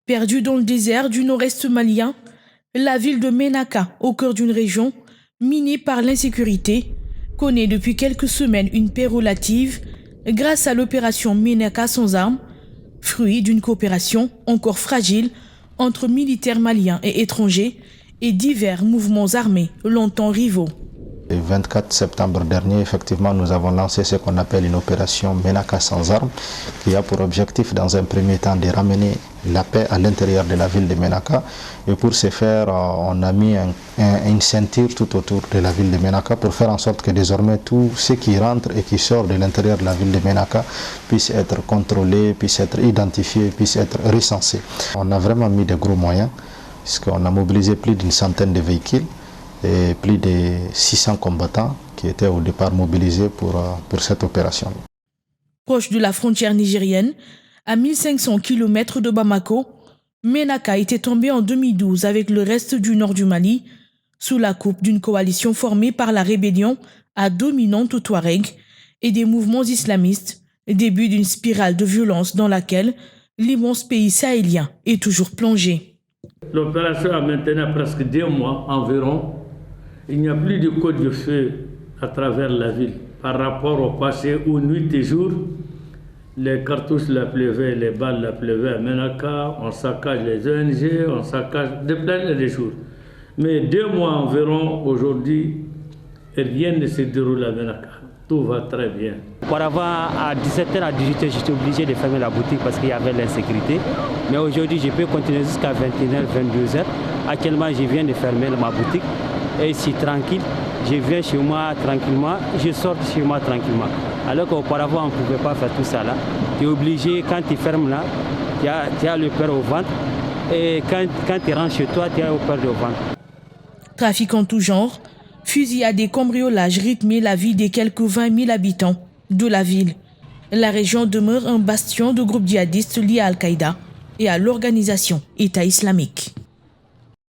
Perdue dans le désert du nord-est malien, la ville de Ménaka, au cœur d'une région minée par l'insécurité, connaît depuis quelques semaines une paix relative grâce à l'opération Ménaka sans armes, fruit d'une coopération encore fragile entre militaires maliens et étrangers et divers mouvements armés longtemps rivaux. Le 24 septembre dernier, effectivement, nous avons lancé ce qu'on appelle une opération Ménaka sans armes, qui a pour objectif, dans un premier temps, de ramener la paix à l'intérieur de la ville de Ménaka. Et pour ce faire, on a mis une ceinture tout autour de la ville de Ménaka pour faire en sorte que désormais tout ce qui rentre et qui sort de l'intérieur de la ville de Ménaka puisse être contrôlé, puisse être identifié, puisse être recensé. On a vraiment mis de gros moyens, puisqu'on a mobilisé plus d'une centaine de véhicules et plus de 600 combattants qui étaient au départ mobilisés pour cette opération. Proche de la frontière nigérienne, à 1500 km de Bamako, Ménaka était tombé en 2012 avec le reste du nord du Mali, sous la coupe d'une coalition formée par la rébellion à dominante Touareg et des mouvements islamistes, début d'une spirale de violence dans laquelle l'immense pays sahélien est toujours plongé. L'opération a maintenant presque 2 mois environ. Il n'y a plus de code de feu à travers la ville par rapport au passé où nuit et jour, les cartouches la pleuvaient, les balles la pleuvaient à Ménaka, on saccage les ONG, on saccage de plein de jours. Mais 2 mois environ aujourd'hui, rien ne se déroule à Ménaka. Tout va très bien. Auparavant, à 17h, à 18h, j'étais obligé de fermer la boutique parce qu'il y avait l'insécurité. Mais aujourd'hui, je peux continuer jusqu'à 21h, 22h. Actuellement, je viens de fermer ma boutique. Et c'est tranquille, je viens chez moi tranquillement, je sors de chez moi tranquillement. Alors qu'auparavant, on ne pouvait pas faire tout ça là. Tu es obligé, quand tu fermes là, tu as le peur au ventre. Et quand tu rentres chez toi, tu as le peur au ventre. Trafic en tout genre, fusillades et cambriolages rythmaient la vie des quelques 20 000 habitants de la ville. La région demeure un bastion de groupes djihadistes liés à Al-Qaïda et à l'organisation État islamique.